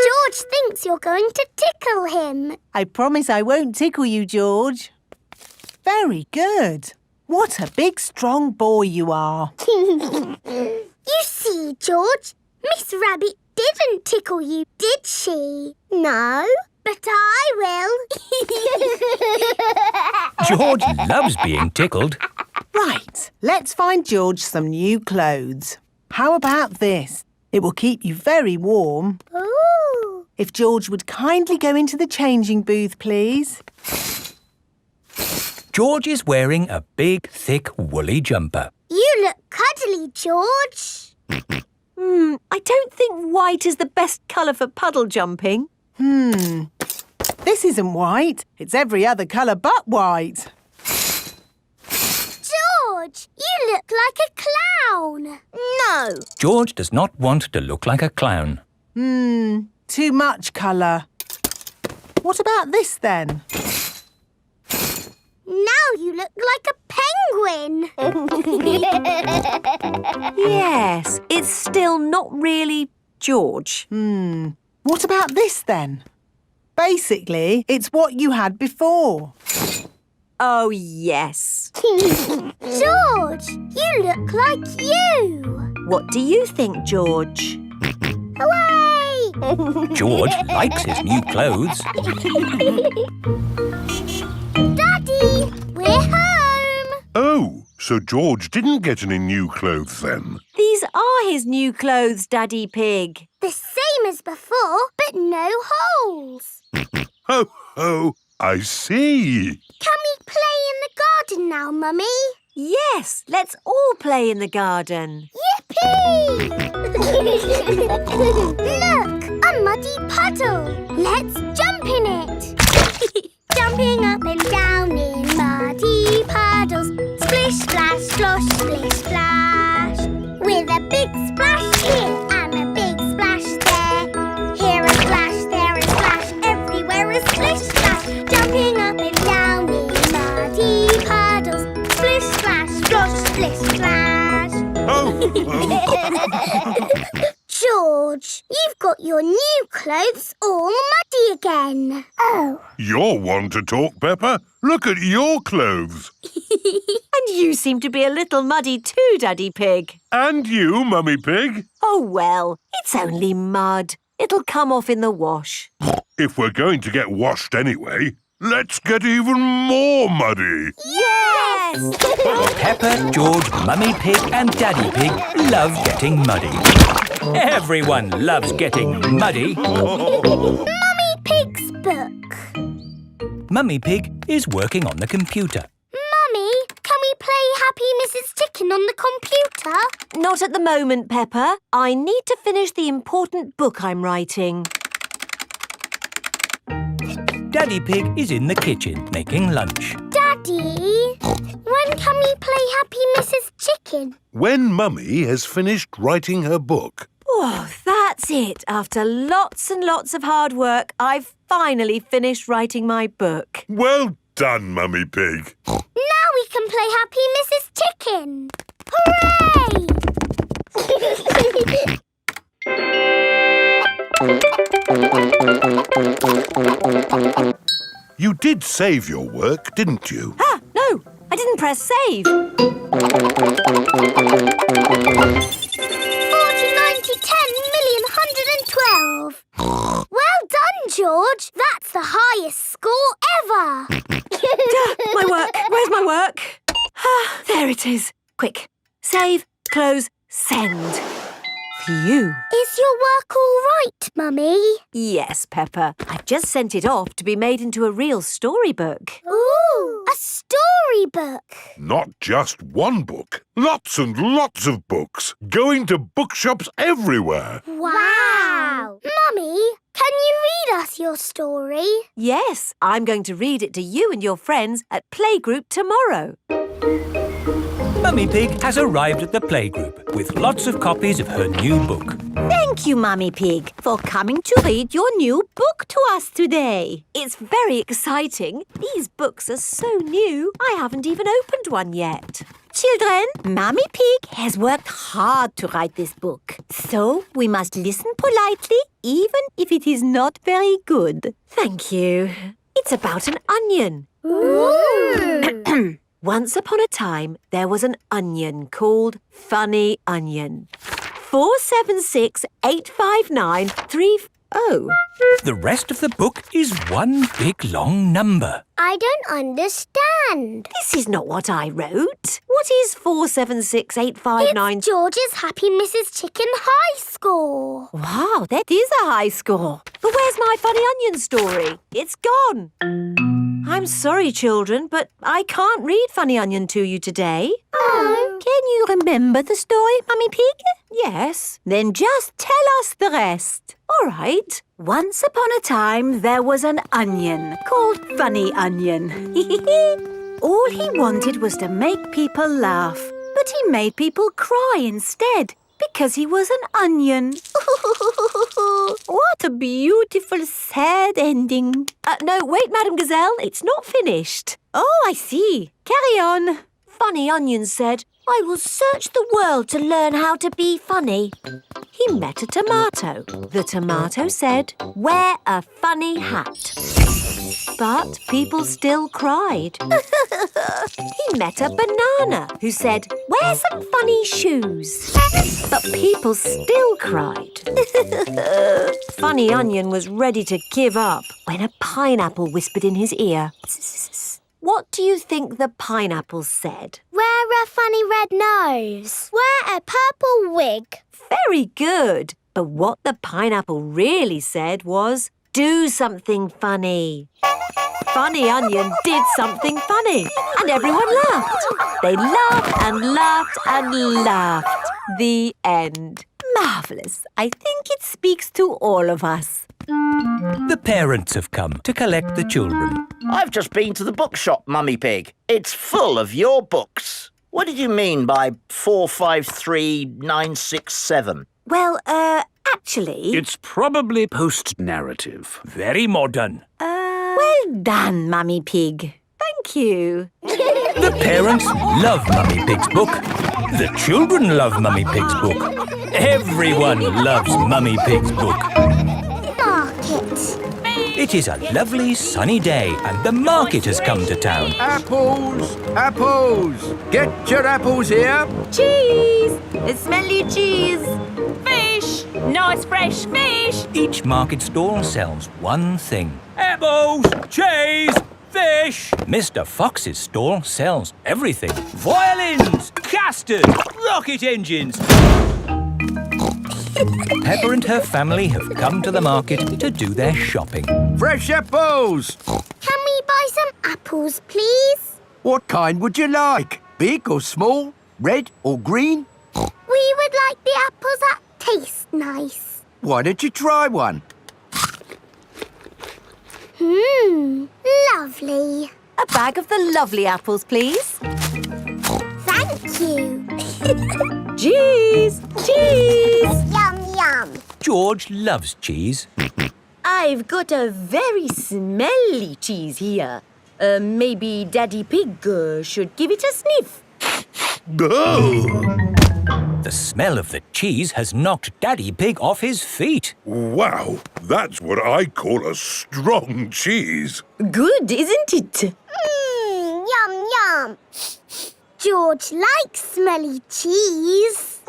George thinks you're going to tickle him. I promise I won't tickle you, George. Very good. What a big, strong boy you are. You see, George, Miss Rabbit didn't tickle you, did she? No, but I will. George loves being tickled. Right, let's find George some new clothes. How about this? It will keep you very warm. Ooh. If George would kindly go into the changing booth, please. George is wearing a big, thick, woolly jumper. You look cuddly, George. I don't think white is the best colour for puddle jumping. This isn't white. It's every other colour but white. George, you look like a clown. No. George does not want to look like a clown. Too much colour. What about this then? Now you look like a penguin. Yes, it's still not really George. What about this then? Basically, it's what you had before. Oh, yes. George, you look like you. What do you think, George? Hooray! George likes his new clothes. Daddy, we're home. Oh, so George didn't get any new clothes then? These are his new clothes, Daddy Pig. The same as before, but no holes. Ho, ho, I see. Can we play in the garden now, Mummy? Yes, let's all play in the garden. Yippee! Look, a muddy puddle. Let's jump in it. Jumping up and down in muddy puddles. Splish, splash, slosh, splish, splash. With a big splash here and a big splash there. Here a splash, there a splash, everywhere a splish, splash. Jumping up and down in muddy puddles. Splish, splash, slosh, splish, splash. Oh. George, you've got your new clothes all muddy again. Oh. You're one to talk, Peppa. Look at your clothes. And you seem to be a little muddy too, Daddy Pig. And you, Mummy Pig. Oh, well, it's only mud. It'll come off in the wash. If we're going to get washed anyway, let's get even more muddy. Yes! Peppa, George, Mummy Pig and Daddy Pig love getting muddy. Everyone loves getting muddy. Mummy Pig's book. Mummy Pig is working on the computer. Mummy, can we play Happy Mrs. Chicken on the computer? Not at the moment, Peppa. I need to finish the important book I'm writing. Daddy Pig is in the kitchen making lunch. Daddy, when can we play Happy Mrs. Chicken? When Mummy has finished writing her book. Oh, that's it. After lots and lots of hard work, I've finally finished writing my book. Well done, Mummy Pig. Now we can play Happy Mrs. Chicken. Hooray! You did save your work, didn't you? Ah, no, I didn't press save. 40, 90, 10, million, 112. Well done, George. That's the highest score ever. My work. Where's my work? Ah, there it is. Quick. Save, close, send. you. Is your work all right, Mummy? Yes, Peppa. I've just sent it off to be made into a real storybook. Ooh, a storybook. Not just one book. Lots and lots of books. Going to bookshops everywhere. Wow! Mummy, can you read us your story? Yes, I'm going to read it to you and your friends at playgroup tomorrow. Mummy Pig has arrived at the playgroup with lots of copies of her new book. Thank you, Mummy Pig, for coming to read your new book to us today. It's very exciting. These books are so new, I haven't even opened one yet. Children, Mummy Pig has worked hard to write this book. So we must listen politely, even if it is not very good. Thank you. It's about an onion. Ooh! Once upon a time, there was an onion called Funny Onion. 4768593. Oh. The rest of the book is one big long number. I don't understand. This is not what I wrote. What is 4768593? It's George's Happy Mrs. Chicken high score. Wow, that is a high score. But where's my Funny Onion story? It's gone. I'm sorry, children, but I can't read Funny Onion to you today. Oh. Can you remember the story, Mummy Pig? Yes. Then just tell us the rest. All right. Once upon a time, there was an onion called Funny Onion. All he wanted was to make people laugh, but he made people cry instead because he was an onion. What a beautiful, sad ending. No, wait, Madame Gazelle, it's not finished. Oh, I see. Carry on. Funny Onion said, I will search the world to learn how to be funny. He met a tomato. The tomato said, wear a funny hat. But people still cried. He met a banana who said, wear some funny shoes. But people still cried. Funny Onion was ready to give up when a pineapple whispered in his ear. What do you think the pineapple said? Wear a funny red nose. Wear a purple wig. Very good. But what the pineapple really said was, do something funny. Funny Onion did something funny, and everyone laughed. They laughed and laughed and laughed. The end. Marvellous. I think it speaks to all of us. The parents have come to collect the children. I've just been to the bookshop, Mummy Pig. It's full of your books. What did you mean by 453967? Well, actually... It's probably post-narrative. Very modern. Well done, Mummy Pig. Thank you. The parents love Mummy Pig's book. The children love Mummy Pig's book. Everyone loves Mummy Pig's book. Market. It is a lovely sunny day and the market has come to town. Apples! Apples! Get your apples here! Cheese! Smelly cheese! Fish! Nice fresh fish! Each market stall sells one thing. Apples! Cheese! Fish! Mr. Fox's stall sells everything. Violins! Casters! Rocket engines! Peppa and her family have come to the market to do their shopping. Fresh apples! Can we buy some apples, please? What kind would you like? Big or small? Red or green? We would like the apples that taste nice. Why don't you try one? Lovely. A bag of the lovely apples, please. Thank you. Cheese! Cheese! Yum, yum. George loves cheese. I've got a very smelly cheese here. Maybe Daddy Pig should give it a sniff. The smell of the cheese has knocked Daddy Pig off his feet. Wow, that's what I call a strong cheese. Good, isn't it? Yum, yum. George likes smelly cheese.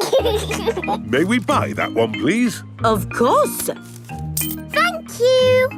May we buy that one, please? Of course. Thank you.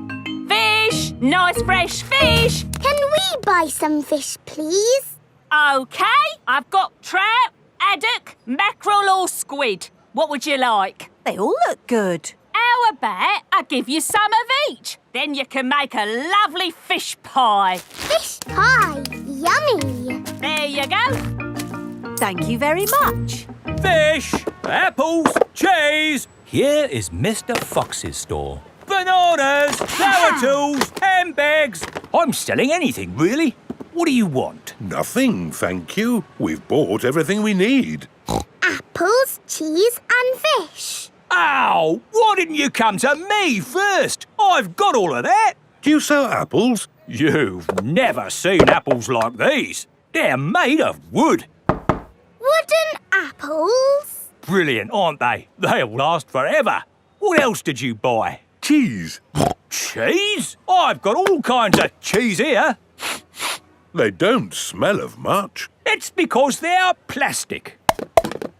Fish! Nice fresh fish! Can we buy some fish, please? OK, I've got trout, haddock, mackerel or squid. What would you like? They all look good. How about I give you some of each? Then you can make a lovely fish pie. Fish pie. Yummy. There you go. Thank you very much. Fish, apples, cheese. Here is Mr. Fox's store. Bananas, flower tools, handbags. I'm selling anything, really. What do you want? Nothing, thank you. We've bought everything we need. Apples, cheese and fish. Ow! Why didn't you come to me first? I've got all of that. Do you sell apples? You've never seen apples like these. They're made of wood. Wooden apples. Brilliant, aren't they? They'll last forever. What else did you buy? Cheese. Cheese? I've got all kinds of cheese here. They don't smell of much. It's because they're plastic.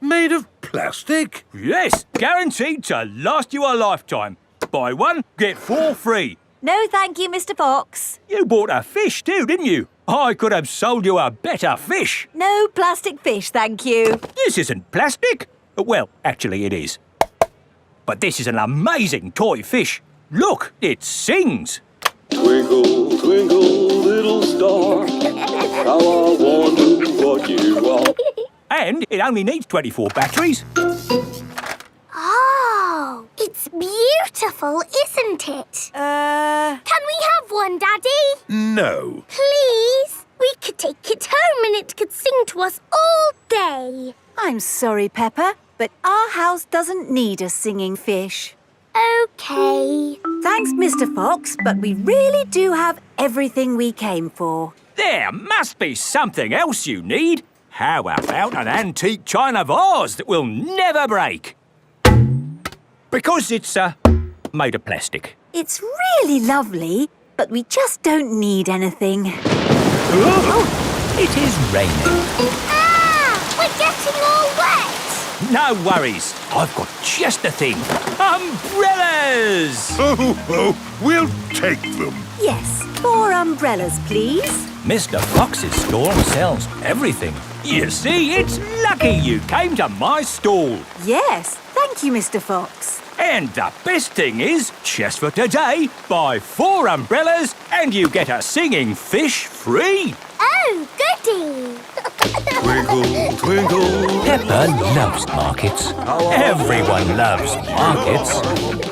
Made of plastic? Yes, guaranteed to last you a lifetime. Buy one, get 4 free. No, thank you, Mr. Fox. You bought a fish too, didn't you? I could have sold you a better fish. No plastic fish, thank you. This isn't plastic. Well, actually it is. But this is an amazing toy fish. Look, it sings. Twinkle, twinkle, little star, how I wonder what you are. And it only needs 24 batteries. Oh, it's beautiful, isn't it? Can we have one, Daddy? No. Please? We could take it home and it could sing to us all day. I'm sorry, Peppa, but our house doesn't need a singing fish. OK. Thanks, Mr. Fox, but we really do have everything we came for. There must be something else you need. How about an antique china vase that will never break? Because it's made of plastic. It's really lovely, but we just don't need anything. Oh, it is raining. Ah! We're getting all wet. No worries. I've got just the thing. Umbrellas! Oh, we'll take them. Yes, 4 umbrellas, please. Mr. Fox's store sells everything. You see, it's lucky you came to my stall. Yes, thank you, Mr. Fox. And the best thing is, just for today, buy 4 umbrellas and you get a singing fish free. Oh, goody. Twinkle, twinkle. Peppa loves markets. Everyone loves markets.